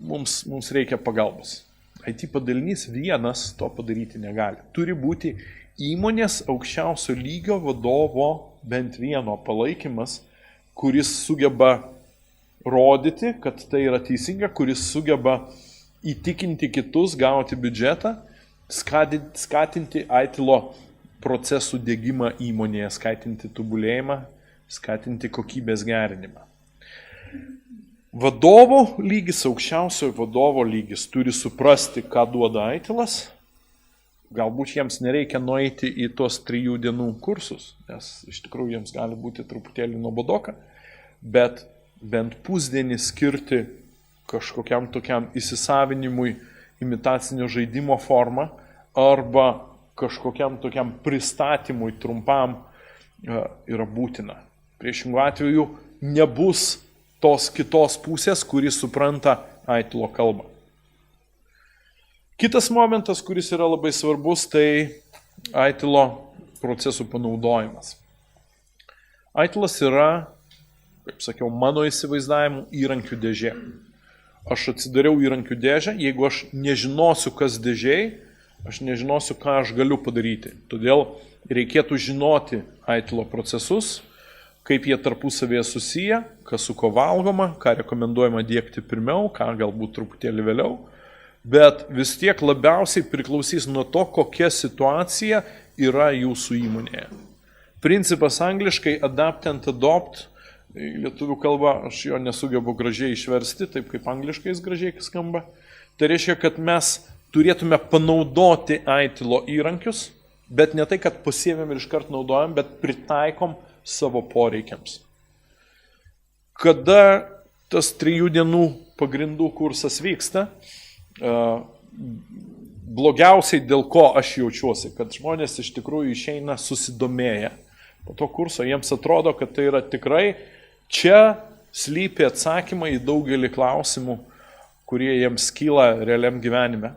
mums reikia pagalbos. IT padalinys vienas to padaryti negali. Turi būti įmonės aukščiausio lygio vadovo bent vieno palaikymas, kuris sugeba rodyti, kad tai yra teisinga, kuris sugeba įtikinti kitus, gauti biudžetą, skatinti ITIL procesų dėgymą įmonėje, skatinti tobulėjimą, skatinti kokybės gerinimą. Vadovo lygis, aukščiausiojo vadovo lygis turi suprasti, ką duoda ITILas. Galbūt jiems nereikia nueiti į tos 3 dienų kursus, nes iš tikrųjų jiems gali būti truputėlį nuobodoka, bet bent pusdienį skirti kažkokiam tokiam įsisavinimui imitacinio žaidimo formą arba kažkokiam tokiam pristatymui trumpam yra būtina. Priešingų atveju nebus tos kitos pusės, kuris supranta ITIL kalbą. Kitas momentas, kuris yra labai svarbus, tai ITIL procesų panaudojimas. ITILas yra, kaip sakiau, mano įsivaizdavimu įrankių dėžė. Aš atsidariau įrankių dėžę, jeigu aš nežinosiu, kas dėžėj, aš nežinosiu, ką aš galiu padaryti. Todėl reikėtų žinoti ITIL procesus, kaip jie tarpusavėje susiję, kas su ko valgoma, ką rekomenduojama diegti pirmiau, ką galbūt truputėlį vėliau, bet vis tiek labiausiai priklausys nuo to, kokia situacija yra jūsų įmonėje. Principas angliškai adapt and adopt, lietuvių kalba aš jo nesugebu gražiai išversti, taip kaip angliškai jis gražiai skamba. Tai reiškia, kad mes turėtume panaudoti ITIL įrankius, bet ne tai, kad pasiėmėm ir iškart naudojam, bet pritaikom savo poreikiams. Kada tas 3 dienų pagrindų kursas vyksta, blogiausiai dėl ko aš jaučiuosi, kad žmonės iš tikrųjų išeina susidomėję. Po to kurso jiems atrodo, kad tai yra tikrai čia slypi atsakymai į daugelį klausimų, kurie jiems kyla realiam gyvenime.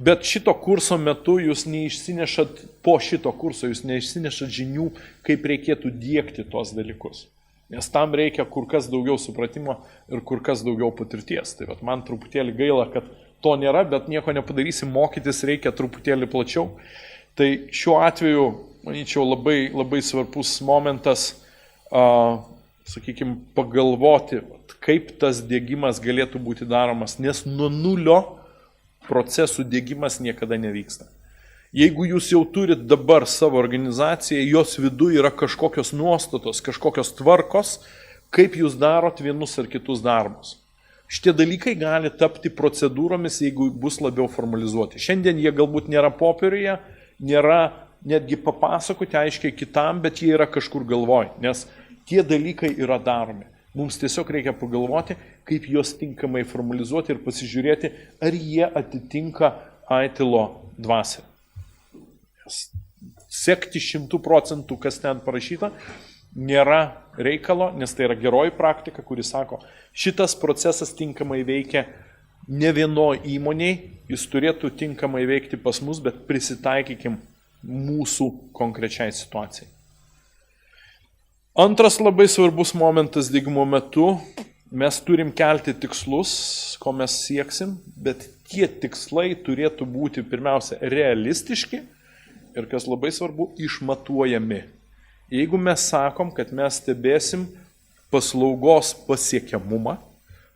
Bet šito kurso metu jūs neišsinešat, po šito kurso jūs neišsinešat žinių, kaip reikėtų diegti tos dalykus. Nes tam reikia kur kas daugiau supratimo ir kur kas daugiau patirties. Tai man truputėlį gaila, kad to nėra, bet nieko nepadarysi, mokytis reikia truputėlį plačiau. Tai šiuo atveju, manyčiau, labai svarbus momentas, sakykime, pagalvoti, kaip tas diegimas galėtų būti daromas, nes nuo nulio procesų diegimas niekada nevyksta. Jeigu jūs jau turit dabar savo organizaciją, jos viduje yra kažkokios nuostatos, kažkokios tvarkos, kaip jūs darot vienus ar kitus darbus. Šitie dalykai gali tapti procedūromis, jeigu bus labiau formalizuoti. Šiandien jie galbūt nėra popieriuje, nėra netgi papasakoti aiškiai kitam, bet jie yra kažkur galvoj, nes tie dalykai yra daromi. Mums tiesiog reikia pagalvoti, kaip juos tinkamai formalizuoti ir pasižiūrėti, ar jie atitinka ITIL dvasią. Sekti 100%, kas ten parašyta, nėra reikalo, nes tai yra geroji praktika, kuri sako, šitas procesas tinkamai veikia ne vienoj įmoniai, jis turėtų tinkamai veikti pas mus, bet prisitaikykim mūsų konkrečiai situacijai. Antras labai svarbus momentas diegimo metu, mes turim kelti tikslus, ko mes sieksim, bet tie tikslai turėtų būti pirmiausia realistiški ir, kas labai svarbu, išmatuojami. Jeigu mes sakom, kad mes stebėsim paslaugos pasiekiamumą,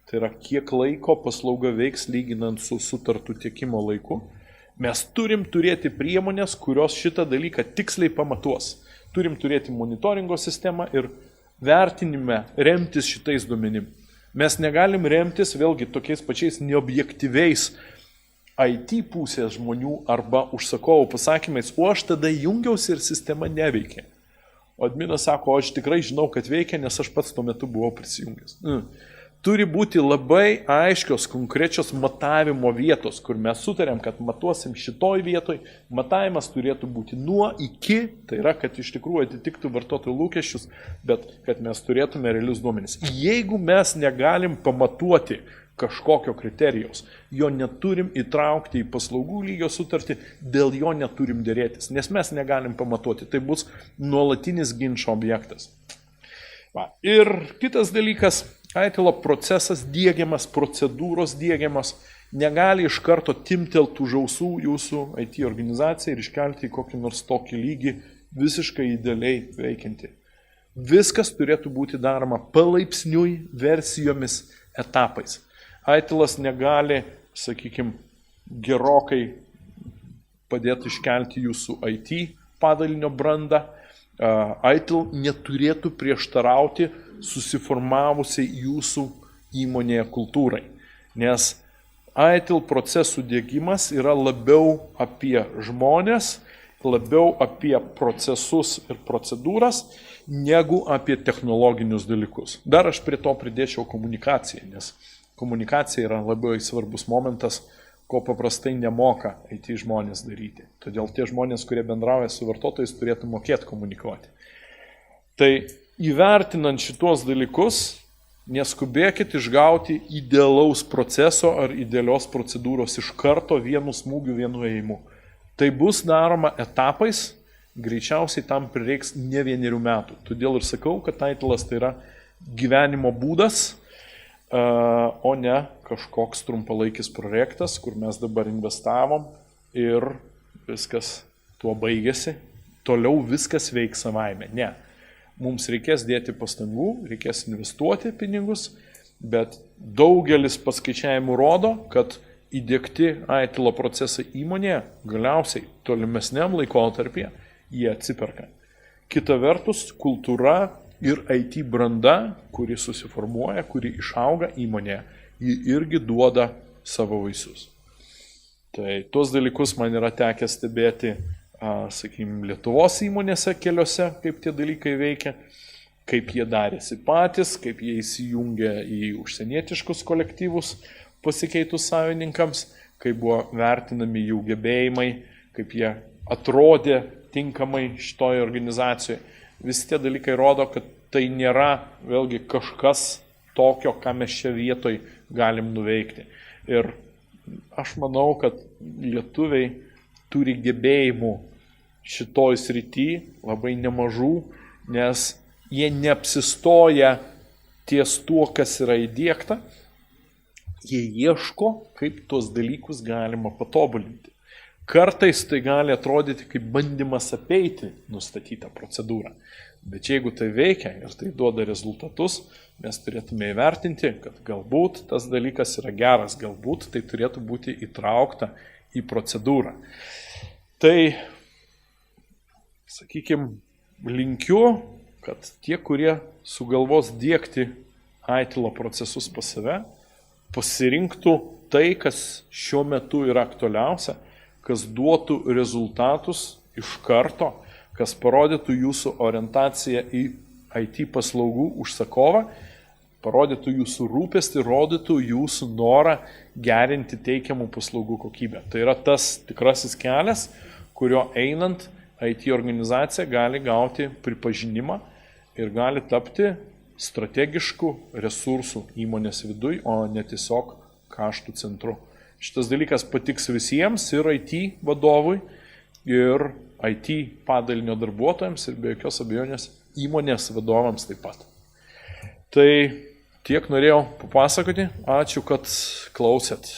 tai yra kiek laiko paslauga veiks lyginant su sutartų tiekimo laiku, mes turim turėti priemonės, kurios šitą dalyką tiksliai pamatuos. Turim turėti monitoringo sistemą ir vertinime remtis šitais duomenim. Mes negalim remtis vėlgi tokiais pačiais neobjektyviais IT pusės žmonių arba užsakovų pasakymais, o aš tada jungiausi ir sistema neveikė. O adminas sako, aš tikrai žinau, kad veikia, nes aš pats tuo metu buvau prisijungęs. Turi būti labai aiškios, konkrečios matavimo vietos, kur mes sutarėm, kad matuosim šitoj vietoj. Matavimas turėtų būti nuo iki, tai yra, kad iš tikrųjų atitiktų vartotojų lūkesčius, bet kad mes turėtume realius duomenis. Jeigu mes negalim pamatuoti kažkokio kriterijaus, jo neturim įtraukti į paslaugų lygio sutartį, dėl jo neturim dėrėtis, nes mes negalim pamatuoti. Tai bus nuolatinis ginčo objektas. Ir kitas dalykas, ITIL procesas diegiamas, procedūros diegiamas, negali iš karto timtelt už ausų jūsų IT organizaciją ir iškelti į kokį nors tokį lygį visiškai idealiai veikiantį. Viskas turėtų būti daroma palaipsniui, versijomis, etapais. ITILas negali, sakykime, gerokai padėti iškelti jūsų IT padalinio brandą. ITIL neturėtų prieštarauti susiformavusiai jūsų įmonėje kultūrai, nes ITIL procesų diegimas yra labiau apie žmonės, labiau apie procesus ir procedūras, negu apie technologinius dalykus. Dar aš prie to pridėčiau komunikaciją, nes komunikacija yra labai svarbus momentas, ko paprastai nemoka IT žmonės daryti. Todėl tie žmonės, kurie bendrauja su vartotojais, turėtų mokėti komunikuoti. Tai įvertinant šitos dalykus, neskubėkit išgauti idealaus proceso ar idealios procedūros iš karto vienu smūgiu, vienu ėjimu. Tai bus daroma etapais, greičiausiai tam prireiks ne 1 metų. Todėl ir sakau, kad ITILas tai yra gyvenimo būdas, o ne kažkoks trumpalaikis projektas, kur mes dabar investavom ir viskas tuo baigėsi. Toliau viskas veiks savaime. Ne. Mums reikės dėti pastangų, reikės investuoti pinigus, bet daugelis paskaičiavimų rodo, kad įdiegti ITILo procesai įmonėje galiausiai tolimesniam laikotarpyje jie atsiperka. Kita vertus, kultūra ir IT branda, kuri susiformuoja, kuri išauga įmonėje, ji irgi duoda savo vaisius. Tai tuos dalykus man yra tekę stebėti, sakykime, Lietuvos įmonėse keliose, kaip tie dalykai veikia, kaip jie darėsi patys, kaip jie įsijungia į užsienietiškus kolektyvus pasikeitus savininkams, kaip buvo vertinami jų gebėjimai, kaip jie atrodė tinkamai šitoje organizacijoje. Visi tie dalykai rodo, kad tai nėra vėlgi kažkas tokio, ką mes čia vietoj galim nuveikti. Ir aš manau, kad lietuviai turi gebėjimų šitoj srity labai nemažų, nes jie neapsistoja ties tuo, kas yra įdiegta, jie ieško, kaip tuos dalykus galima patobulinti. Kartais tai gali atrodyti kaip bandymas apeiti nustatytą procedūrą. Bet jeigu tai veikia ir tai duoda rezultatus, mes turėtume įvertinti, kad galbūt tas dalykas yra geras, galbūt tai turėtų būti įtraukta į procedūrą. Tai, sakykime, linkiu, kad tie, kurie sugalvos diegti ITILo procesus pas save, pasirinktų tai, kas šiuo metu yra aktualiausia, kas duotų rezultatus iš karto, kas parodytų jūsų orientaciją į IT paslaugų užsakovą, parodytų jūsų rūpestį, rodytų jūsų norą gerinti teikiamų paslaugų kokybę. Tai yra tas tikrasis kelias, kurio einant IT organizacija gali gauti pripažinimą ir gali tapti strategiškų resursų įmonės viduj, o ne tiesiog kaštų centru. Šitas dalykas patiks visiems, ir IT vadovui, ir IT padalinio darbuotojams, ir be jokios abejonės įmonės vadovams taip pat. Tai tiek norėjau papasakoti. Ačiū, kad klausėt.